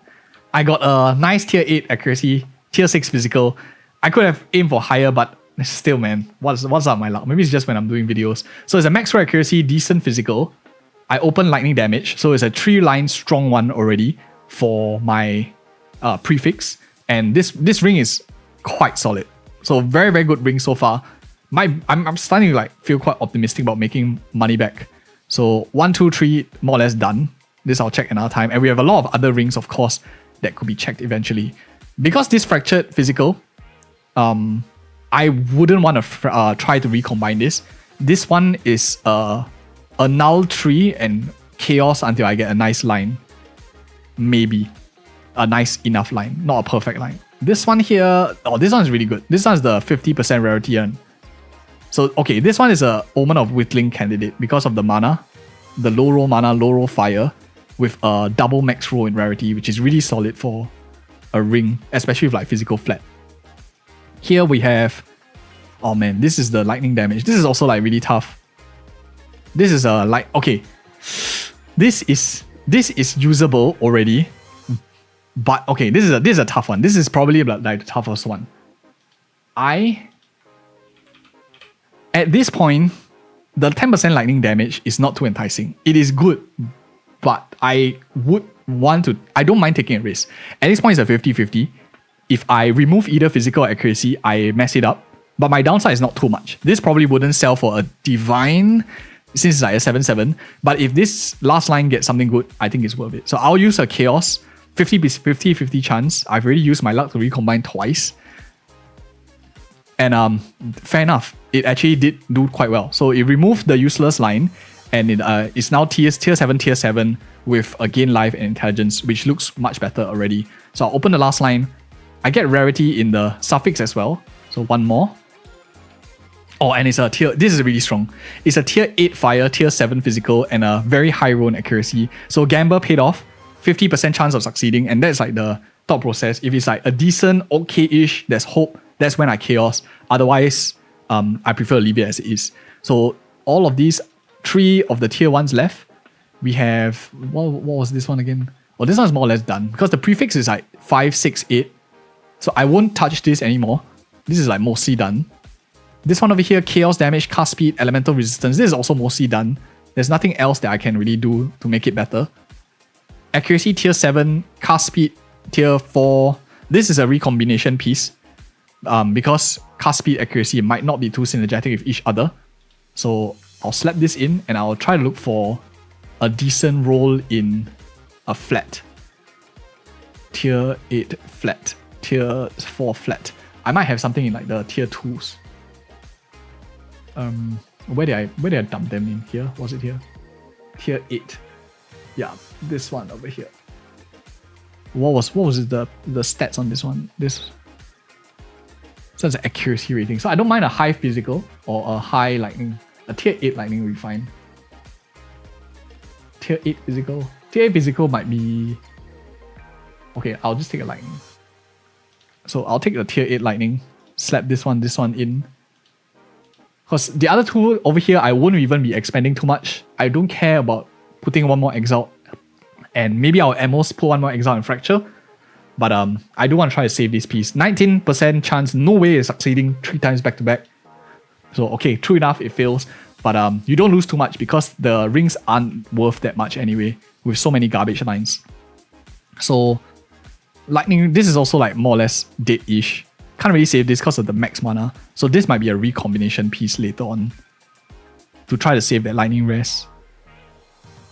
I got a nice tier 8 accuracy, tier 6 physical. I could have aimed for higher, but still, man, what's up my luck? Maybe it's just when I'm doing videos. So it's a max accuracy, decent physical. I open lightning damage, so it's a 3-line strong one already for my prefix. And this ring is quite solid. So very, very good ring so far. I'm starting to like feel quite optimistic about making money back. So 1, 2, 3, more or less done. This I'll check another time. And we have a lot of other rings, of course, that could be checked eventually. Because this fractured physical, I wouldn't want to try to recombine this. This one is a null 3 and chaos until I get a nice line. Maybe. A nice enough line, not a perfect line. This one here, oh, this one is really good. This one is the 50% rarity one. So, okay, this one is a Omen of Whittling candidate because of the mana. The low roll mana, low roll fire with a double max roll in rarity, which is really solid for a ring, especially with like physical flat. Here we have, oh man, this is the lightning damage. This is also like really tough. This is a like, okay, this is usable already. But okay, this is a tough one. This is probably like the toughest one. At this point, the 10% lightning damage is not too enticing. It is good, but I don't mind taking a risk. At this point, it's a 50-50. If I remove either physical or accuracy, I mess it up. But my downside is not too much. This probably wouldn't sell for a divine, since it's like a 7-7. But if this last line gets something good, I think it's worth it. So I'll use a chaos. 50-50 chance. I've already used my luck to recombine twice. And fair enough. It actually did do quite well. So it removed the useless line and it's now tier 7 with a gain life and intelligence, which looks much better already. So I'll open the last line. I get rarity in the suffix as well. So one more. Oh, and it's a tier, this is really strong. It's a tier 8 fire, tier 7 physical, and a very high roll in accuracy. So gamble paid off. 50% chance of succeeding, and that's like the thought process. If it's like a decent, okay-ish, there's hope, that's when I chaos. Otherwise, I prefer to leave it as it is. So all of these, 3 of the tier 1s left. We have, what was this one again? Well, this one's more or less done, because the prefix is like 5, 6, 8. So I won't touch this anymore. This is like mostly done. This one over here, chaos damage, cast speed, elemental resistance. This is also mostly done. There's nothing else that I can really do to make it better. Accuracy tier 7, cast speed tier 4. This is a recombination piece because cast speed accuracy might not be too synergetic with each other. So I'll slap this in and I'll try to look for a decent roll in a flat. Tier 8 flat. Tier 4 flat. I might have something in like the tier 2s. Where did I dump them in? Here? Was it here? Tier 8. Yeah, this one over here. What was it, the stats on this one? This so it's an accuracy rating. So I don't mind a high physical or a high lightning, a tier 8 lightning refine. Tier 8 physical. Tier 8 physical might be... Okay, I'll just take a lightning. So I'll take the tier 8 lightning, slap this one in. Because the other two over here, I won't even be expanding too much. I don't care about putting one more exalt. And maybe I'll at most put one more exalt and fracture. But I do want to try to save this piece. 19% chance, no way is succeeding 3 times back to back. So okay, true enough, it fails. But you don't lose too much because the rings aren't worth that much anyway, with so many garbage lines. So lightning, this is also like more or less dead-ish. Can't really save this because of the max mana. So this might be a recombination piece later on to try to save that lightning rest.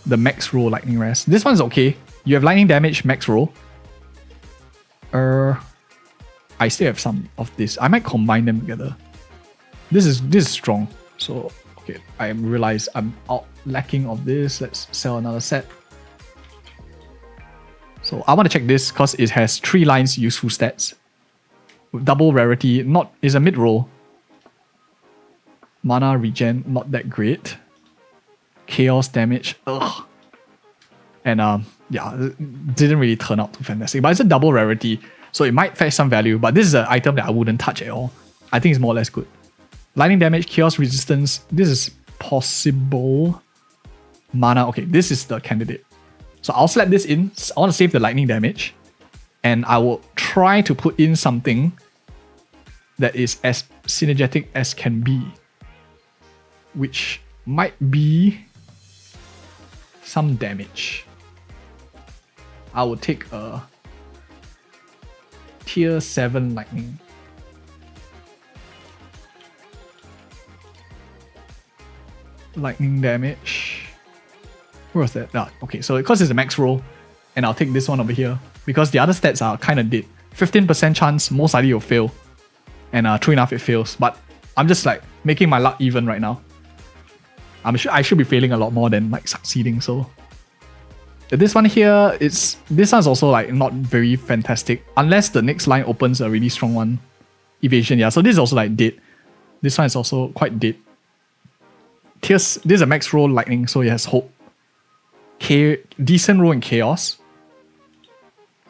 The max roll lightning rest. This one's okay. You have lightning damage, max roll. I still have some of this. I might combine them together. This is strong. So okay, I realize I'm out lacking of this. Let's sell another set. So I want to check this because it has 3 lines useful stats. With double rarity, is a mid roll. Mana regen, not that great. Chaos damage, ugh. And yeah, it didn't really turn out too fantastic. But it's a double rarity, so it might fetch some value. But this is an item that I wouldn't touch at all. I think it's more or less good. Lightning damage, chaos resistance. This is possible. Mana, okay, this is the candidate. So I'll slap this in. I want to save the lightning damage. And I will try to put in something that is as synergetic as can be. Which might be some damage. I will take a tier 7 lightning. Lightning damage. Where was that? Ah, okay, so because it's a max roll, and I'll take this one over here because the other stats are kind of dead. 15% chance, most likely you'll fail. And true enough, it fails. But I'm just like making my luck even right now. I should be failing a lot more than like succeeding. So this one here, this one's also like not very fantastic unless the next line opens a really strong one. Evasion, yeah. So this is also like dead. This one is also quite dead. This is a max roll lightning, so it has hope. Decent roll in chaos.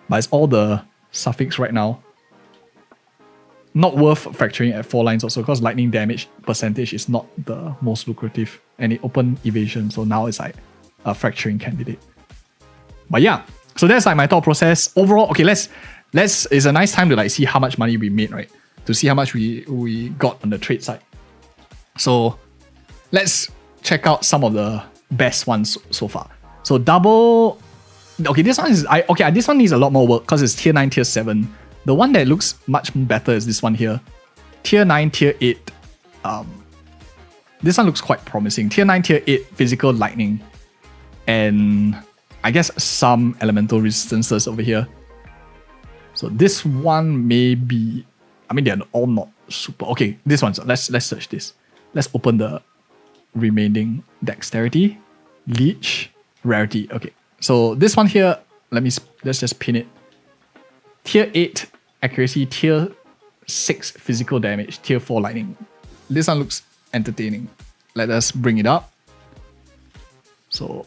But it's all the suffix right now. Not worth fracturing at 4 lines also because lightning damage percentage is not the most lucrative. And it opened evasion, so now it's like a fracturing candidate. But yeah, so that's like my thought process. Overall, okay, it's a nice time to like see how much money we made, right? To see how much we got on the trade side. So let's check out some of the best ones so far. So double, okay, this one needs a lot more work because it's tier 9, tier 7. The one that looks much better is this one here. Tier 9, tier 8. This one looks quite promising. Tier 9, tier 8 physical lightning. And I guess some elemental resistances over here. So this one may be, I mean, they're all not super. Okay, this one, so let's search this. Let's open the remaining dexterity, leech, rarity. Okay, so this one here, let's just pin it. Tier 8 accuracy, tier 6 physical damage, tier 4 lightning. This one looks entertaining. Let us bring it up. So,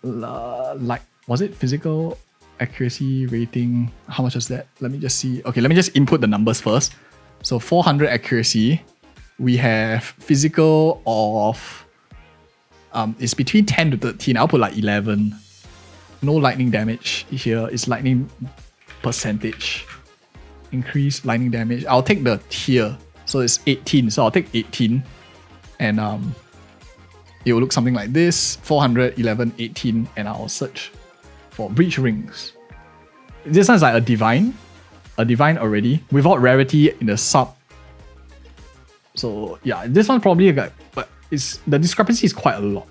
like, was it physical accuracy rating? How much was that? Let me just see. Okay, let me just input the numbers first. So 400 accuracy. We have physical of it's between 10 to 13. I'll put like 11. No lightning damage here. It's lightning percentage. Increase lightning damage. I'll take the tier. So it's 18. So I'll take 18. And it will look something like this. 400, 11, 18. And I'll search for breach rings. This one's like a divine. A divine already. Without rarity in the sub. So yeah, this one probably like, but the discrepancy is quite a lot.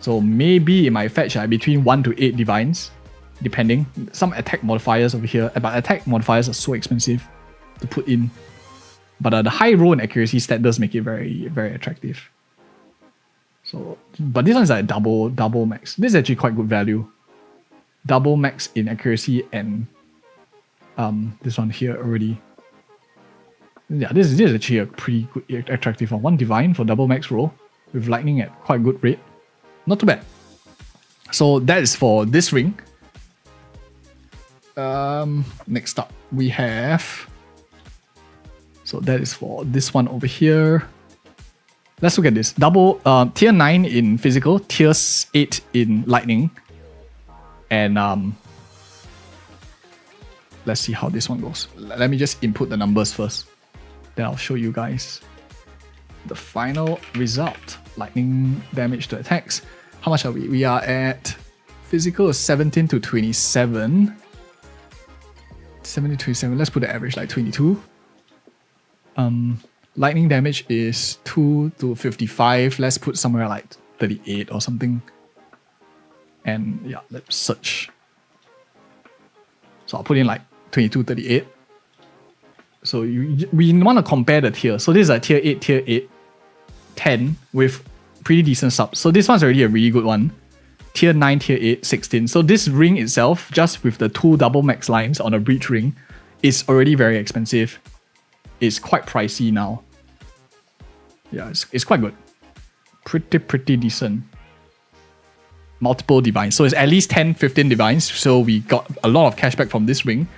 So maybe it might fetch between 1 to 8 divines, depending. Some attack modifiers over here, but attack modifiers are so expensive to put in. But the high roll and accuracy stat does make it very, very attractive. So, but this one's like double max. This is actually quite good value. Double max in accuracy and this one here already. Yeah, this is actually a pretty good attractive one. 1 divine for double max roll with lightning at quite good rate. Not too bad. So that is for this ring. Next up we have. So that is for this one over here. Let's look at this. Double tier 9 in physical, tier 8 in lightning. And let's see how this one goes. Let me just input the numbers first. Then I'll show you guys the final result. Lightning damage to attacks. How much are we? We are at physical is 17 to 27. 17 to 27. Let's put the average like 22. Lightning damage is 2 to 55. Let's put somewhere like 38 or something. And yeah, let's search. So I'll put in like 22, 38. So we want to compare the tier. So this is a tier 8, 10 with pretty decent subs. So this one's already a really good one. Tier 9, tier 8, 16. So this ring itself, just with the 2 double max lines on a breach ring, is already very expensive. It's quite pricey now. Yeah, it's quite good. Pretty decent. Multiple divines. So it's at least 10, 15 divines. So we got a lot of cashback from this ring.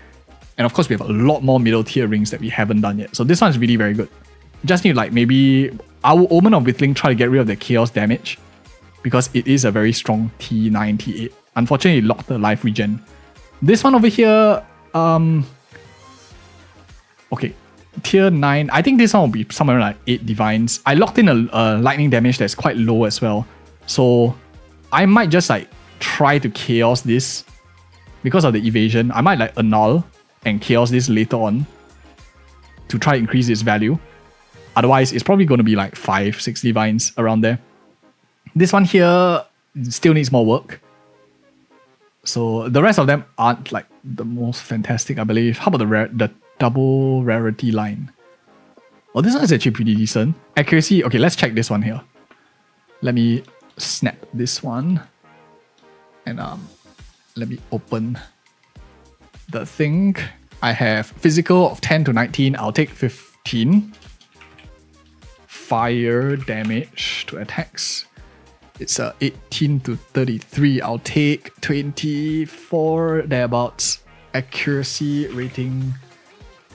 And of course, we have a lot more middle tier rings that we haven't done yet. So this one's really very good. Just need like maybe our Omen of Whittling try to get rid of the chaos damage. Because it is a very strong T9, T8. Unfortunately, it locked the life regen. This one over here, okay. Tier 9, I think this one will be somewhere like 8 divines. I locked in a lightning damage that's quite low as well. So I might just like try to chaos this. Because of the evasion, I might like annul and chaos this later on to try to increase its value. Otherwise, it's probably going to be like 5, 6 divines around there. This one here still needs more work. So the rest of them aren't like the most fantastic, I believe. How about the double rarity line? Oh, this one is actually pretty decent. Accuracy, okay, let's check this one here. Let me snap this one. And let me open the thing. I have physical of 10 to 19. I'll take 15. Fire damage to attacks. It's 18 to 33. I'll take 24 thereabouts. Accuracy rating.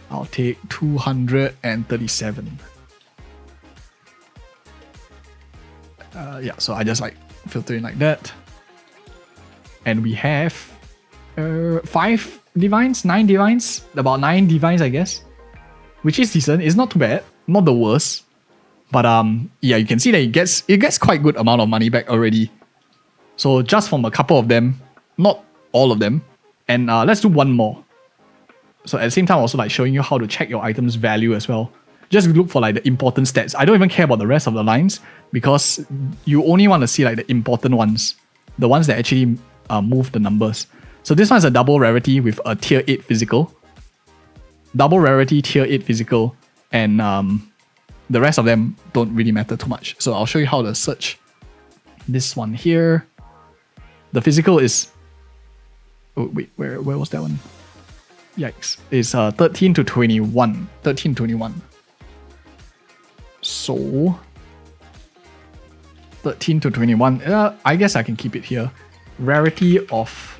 I'll take 237. Yeah, so I just like filter in like that. And we have 5 divines, 9 divines, about 9 divines, I guess, which is decent. It's not too bad, not the worst, but yeah, you can see that it gets quite good amount of money back already. So just from a couple of them, not all of them, and let's do one more. So at the same time, also like showing you how to check your item's value as well. Just look for like the important stats. I don't even care about the rest of the lines because you only want to see like the important ones, the ones that actually move the numbers. So this one is a double rarity with a tier 8 physical. Double rarity, tier 8 physical, and the rest of them don't really matter too much. So I'll show you how to search this one here. The physical is... Oh wait, where was that one? Yikes. It's 13 to 21. 13 to 21. So... 13 to 21. I guess I can keep it here. Rarity of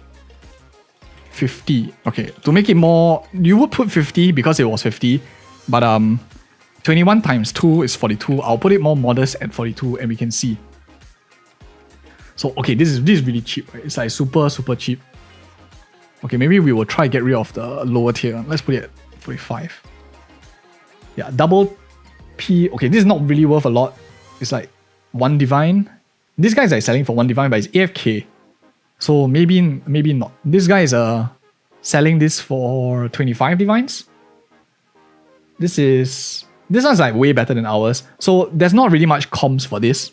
50. Okay, to make it more, you would put 50 because it was 50, but 21 times 2 is 42. I'll put it more modest at 42 and we can see. So okay, this is really cheap, right? It's like super cheap. Okay, maybe we will try to get rid of the lower tier. Let's put it at 45. Yeah, double P. Okay, this is not really worth a lot. It's like 1 divine. This guy's like selling for 1 divine, but it's AFK. So maybe not. This guy is selling this for 25 divines. This one's like way better than ours. So there's not really much comms for this.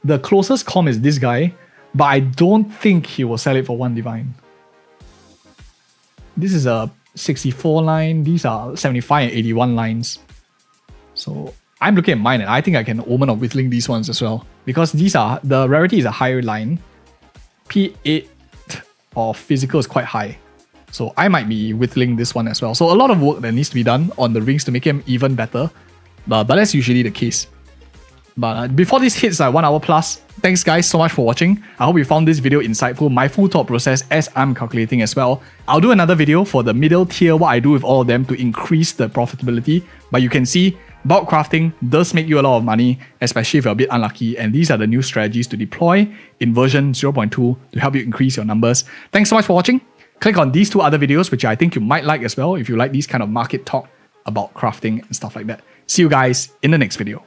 The closest comp is this guy, but I don't think he will sell it for 1 divine. This is a 64 line. These are 75 and 81 lines. So I'm looking at mine and I think I can Omen of Whittling these ones as well. Because these are, the Rarity is a higher line. P8 of physical is quite high. So I might be whittling this one as well. So a lot of work that needs to be done on the rings to make him even better. But that's usually the case. But before this hits 1 hour plus, thanks guys so much for watching. I hope you found this video insightful, my full thought process as I'm calculating as well. I'll do another video for the middle tier, what I do with all of them to increase the profitability. But you can see, bulk crafting does make you a lot of money, especially if you're a bit unlucky. And these are the new strategies to deploy in version 0.2 to help you increase your numbers. Thanks so much for watching. Click on these 2 other videos, which I think you might like as well if you like these kind of market talk about crafting and stuff like that. See you guys in the next video.